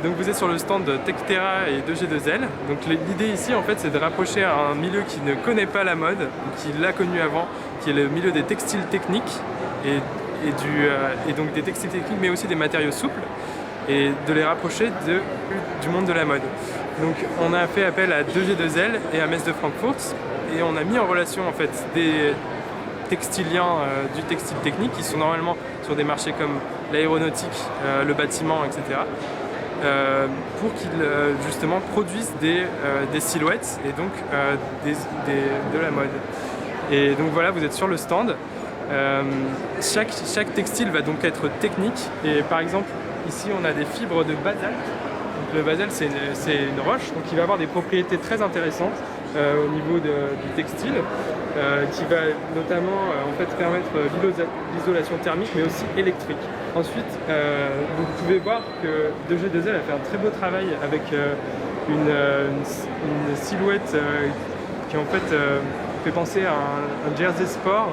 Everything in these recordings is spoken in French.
Donc vous êtes sur le stand de Tectera et 2G2L. Donc l'idée ici en fait c'est de rapprocher un milieu qui ne connaît pas la mode, qui l'a connu avant, qui est le milieu des textiles techniques et donc des textiles techniques mais aussi des matériaux souples, et de les rapprocher du monde de la mode. Donc on a fait appel à 2G2L et à Metz de Francfort et on a mis en relation en fait des textiliens du textile technique qui sont normalement sur des marchés comme l'aéronautique, le bâtiment, etc. Pour qu'ils justement produisent des silhouettes et donc de la mode. Et donc voilà, vous êtes sur le stand. Chaque textile va donc être technique, et par exemple ici on a des fibres de basalte. Donc le basalte c'est une roche, donc il va avoir des propriétés très intéressantes au niveau du textile, qui va notamment en fait permettre l'isolation thermique mais aussi électrique. Ensuite, vous pouvez voir que 2G2L a fait un très beau travail avec une silhouette qui en fait penser à un jersey sport.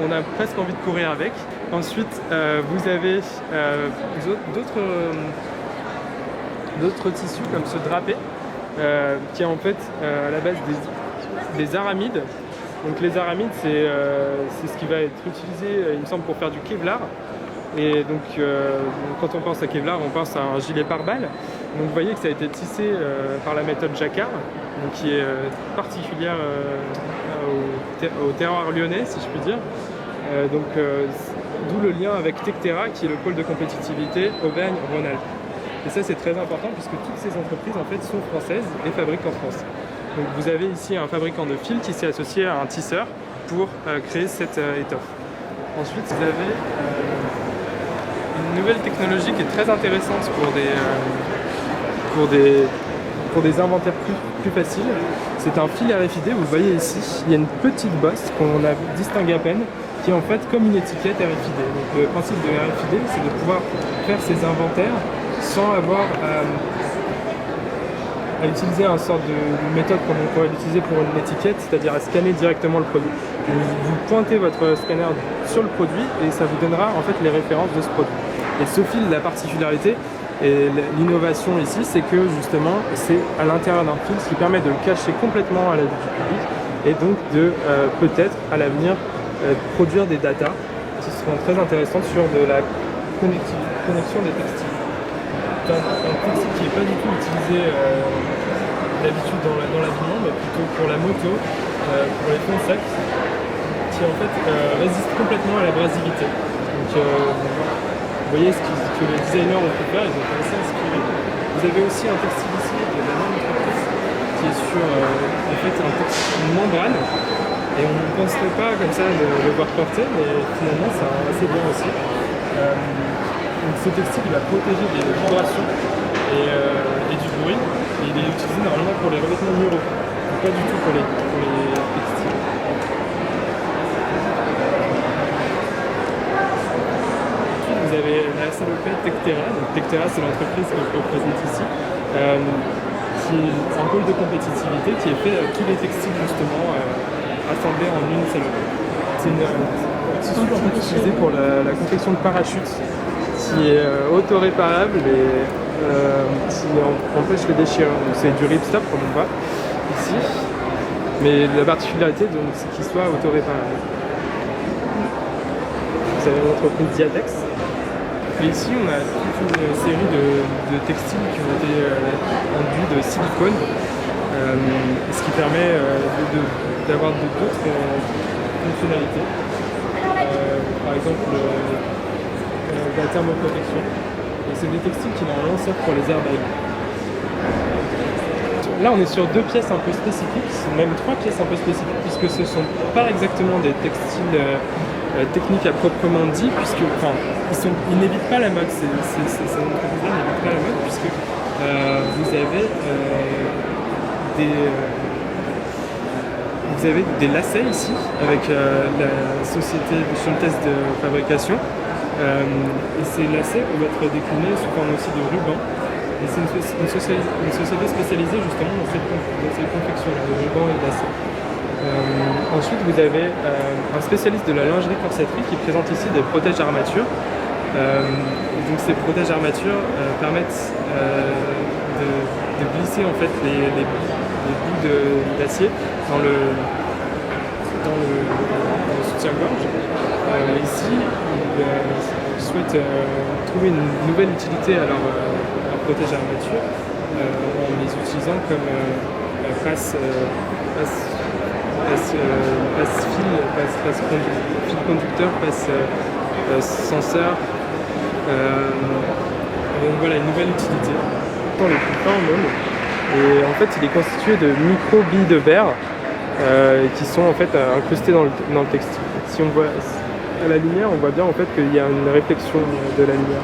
On a presque envie de courir avec. Ensuite, vous avez d'autres tissus comme ce drapé qui est en fait à la base des aramides. Donc les aramides, c'est ce qui va être utilisé, il me semble, pour faire du Kevlar. Et donc quand on pense à Kevlar, on pense à un gilet pare-balles. Donc vous voyez que ça a été tissé par la méthode Jacquard, donc qui est particulière au terroir lyonnais, si je puis dire. D'où le lien avec Tectera, qui est le pôle de compétitivité Auvergne-Rhône-Alpes. Et ça, c'est très important puisque toutes ces entreprises en fait sont françaises et fabriquent en France. Donc vous avez ici un fabricant de fils qui s'est associé à un tisseur pour créer cette étoffe. Ensuite, vous avez une nouvelle technologie qui est très intéressante pour des inventaires plus faciles. C'est un fil RFID, vous voyez ici, il y a une petite bosse qu'on a distinguée à peine, qui est en fait comme une étiquette RFID. Donc le principe de RFID, c'est de pouvoir faire ces inventaires sans avoir à utiliser une sorte de méthode comme on pourrait l'utiliser pour une étiquette, c'est-à-dire à scanner directement le produit. Vous pointez votre scanner sur le produit et ça vous donnera en fait les références de ce produit. Et ce fil, la particularité et l'innovation ici, c'est que justement c'est à l'intérieur d'un fil, ce qui permet de le cacher complètement à la vue du public et donc de peut-être à l'avenir produire des datas qui seront très intéressantes sur de la connexion des textiles. C'est un textile qui n'est pas du tout utilisé d'habitude dans l'habillement, mais plutôt pour la moto, pour les fonds sacs, qui en fait résiste complètement à l'abrasivité. Donc vous voyez ce que les designers ont pu faire, ils ont été assez inspirés. Vous avez aussi un textile ici de la même entreprise qui est sur en fait une membrane, et on ne penserait pas comme ça le voir porter, mais finalement ça va assez bien aussi. Donc ce textile il va protéger des vibrations et du bruit, et il est utilisé normalement pour les revêtements muraux, donc pas du tout pour les textiles. Ensuite vous avez la salopette Tectera. Donc Tectera c'est l'entreprise que je représente ici, qui est un pôle de compétitivité qui est fait avec tous les textiles justement assemblés en une salopette. C'est une tissu en fait utilisé pour la confection de parachutes, qui est auto-réparable et qui empêche les déchirures. C'est du ripstop comme on voit ici, mais la particularité c'est qu'il soit auto-réparable. Vous avez l'entreprise Diatex. Et ici on a toute une série de textiles qui ont été enduits de silicone, ce qui permet d'avoir d'autres fonctionnalités. Par exemple la thermoprotection. Et c'est des textiles qui normalement servent pour les airbags. Là on est sur deux pièces un peu spécifiques, même trois pièces un peu spécifiques, puisque ce ne sont pas exactement des textiles techniques à proprement dit, puisque ils n'évitent pas la mode, ces entreprises-là n'évitent pas la mode, puisque vous avez des lacets ici avec la société sur le test de fabrication. Et ces lacets peuvent être déclinés sous forme aussi de ruban. Et c'est une société spécialisée justement dans cette confection de rubans et de lacets. Ensuite, vous avez un spécialiste de la lingerie corsetterie qui présente ici des protèges armature Et donc ces protèges armatures permettent de glisser en fait les bouts d'acier dans le soutien-gorge. Ici, ils souhaitent trouver une nouvelle utilité à leur protège armature en les utilisant comme fil conducteur, senseur. Donc voilà, une nouvelle utilité. On les plus fins au monde. Et en fait, il est constitué de micro-billes de verre qui sont en fait incrustées dans le textile. Si on voit à la lumière, on voit bien en fait qu'il y a une réflexion de la lumière.